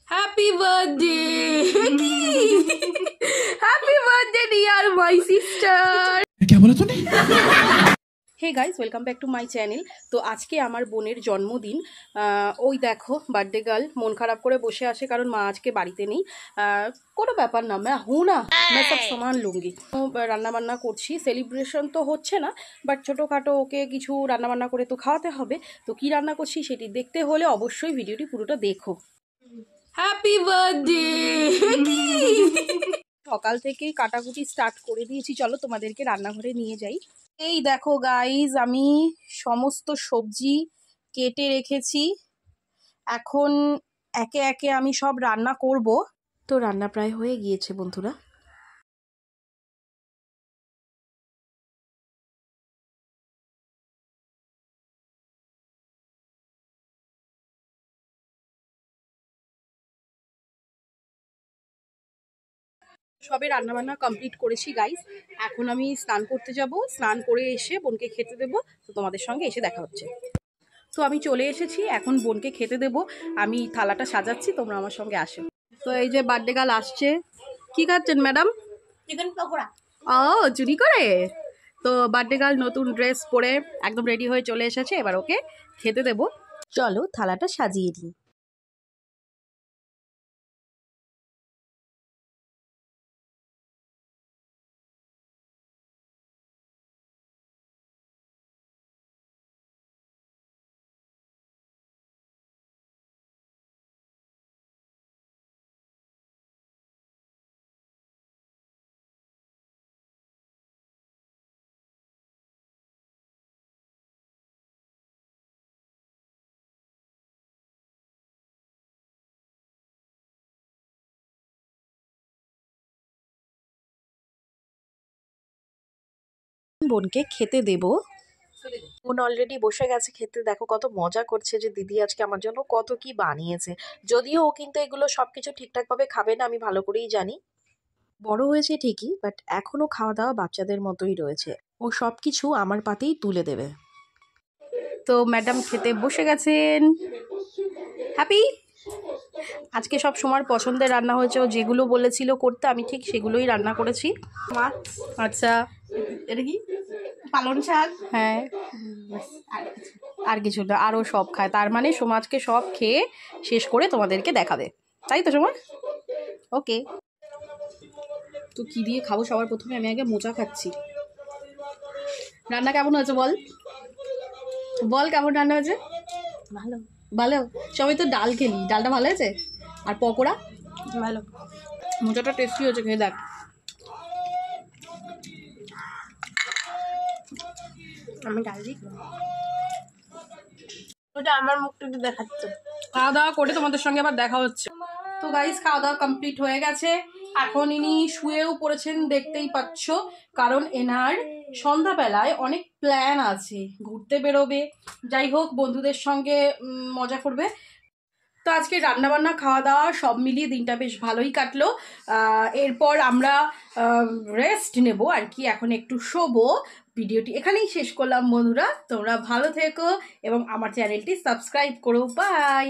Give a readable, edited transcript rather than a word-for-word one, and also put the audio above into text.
Happy birthday! Happy birthday, dear my sister! क्या बोला तूने? Hey guys, welcome back to my channel. তো আজকে আমার বোনের জন্মদিন। ওই দেখো বার্থডে গার্ল মন খারাপ করে বসে আসে কারণ মা আজকে বাড়িতে নেই। কোনো ব্যাপার না, मैं हूँ ना, मैं सब सामान लूँगी। রান্না বান্না করছি, সেলিব্রেশন তো হচ্ছে না, বাট ছোটোখাটো ওকে কিছু রান্নাবান্না করে তো খাওয়াতে হবে। তো কি রান্না করছি সেটি দেখতে হলে অবশ্যই ভিডিওটি পুরোটা দেখো। Happy birthday! সকাল থেকেই কাটাকুটি স্টার্ট করে দিয়েছি, চলো তোমাদেরকে রান্নাঘরে নিয়ে যাই। এই দেখো গাইজ, আমি সমস্ত সবজি কেটে রেখেছি, এখন একে একে আমি সব রান্না করব। তো রান্না প্রায় হয়ে গিয়েছে বন্ধুরা। সবে রান্নাবান্না কমপ্লিট করেছি গাইজ, এখন আমি স্নান করতে যাব। স্নান করে এসে বোনকে খেতে দেবো। তো তোমাদের সঙ্গে এসে দেখা হচ্ছে। তো আমি চলে এসেছি, এখন বোনকে খেতে দেব। আমি থালাটা সাজাচ্ছি, তোমরা আমার সঙ্গে আসো। তো এই যে বার্থডে গার্ল আসছে। কি খাচ্ছেন ম্যাডাম? চিকেন পকোড়া। ও, চুরি করে। তো বার্থডে গার্ল নতুন ড্রেস পরে একদম রেডি হয়ে চলে এসেছে, এবার ওকে খেতে দেব। চলো থালাটা সাজিয়ে দিই। বোনকে খেতে দেব। বোন অলরেডি বসে গেছে খেতে। দেখো কত মজা করছে যে দিদি আজকে আমার জন্য কত কি বানিয়েছে। যদিও ও কিন্তু এগুলো সবকিছু ঠিকঠাকভাবে খাবে না, আমি ভালো করেই জানি। বড় হয়েছে ঠিকই, বাট এখনো খাওয়া দাওয়া বাচ্চাদের মতোই রয়েছে। ও সব কিছু আমার পাতেই তুলে দেবে। তো ম্যাডাম খেতে বসে গেছেন। হ্যাপি। আজকে সব সময় পছন্দের রান্না হয়েছে, ও যেগুলো বলেছিল করতে আমি ঠিক সেগুলোই রান্না করেছি। মাছ। আচ্ছা, এটা কি? পালং শাক। হ্যাঁ, আর কিছু না, আরও সব খায়। তার মানে সমাজকে সব খেয়ে শেষ করে তোমাদেরকে দেখাবে, তাই তো সময়? ওকে। তো কি দিয়ে খাবো সবার প্রথমে? আমি আগে মোচা খাচ্ছি। রান্না কেমন হয়েছে বল, বল কেমন রান্না হয়েছে? ভালো ভালো। সবাই তো ডাল খেলি, ডালটা ভালো হয়েছে। আর পকোড়া ভালো। মোচাটা টেস্টি হয়েছে, খেয়ে দেখ। আমি ডাল দিই। ওটা আমার মুখটা একটু দেখাচ্ছে। খাওয়া দাওয়া করে তোমাদের সঙ্গে আবার দেখা হচ্ছে। তো গাইস, খাওয়া দাওয়া কমপ্লিট হয়ে গেছে, এখন ইনি শুয়েও পড়েছেন দেখতেই পাচ্ছ। কারণ এনার সন্ধ্যাবেলায় অনেক প্ল্যান আছে, ঘুরতে বেরোবে, যাই হোক বন্ধুদের সঙ্গে মজা করবে। তো আজকে রান্নাবান্না খাওয়া দাওয়া সব মিলিয়ে দিনটা বেশ ভালোই কাটলো। এরপর আমরা রেস্ট নেব আর কি, এখন একটু শোবো। ভিডিওটি এখানেই শেষ করলাম বন্ধুরা, তোমরা ভালো থেকো এবং আমার চ্যানেলটি সাবস্ক্রাইব করো। বাই।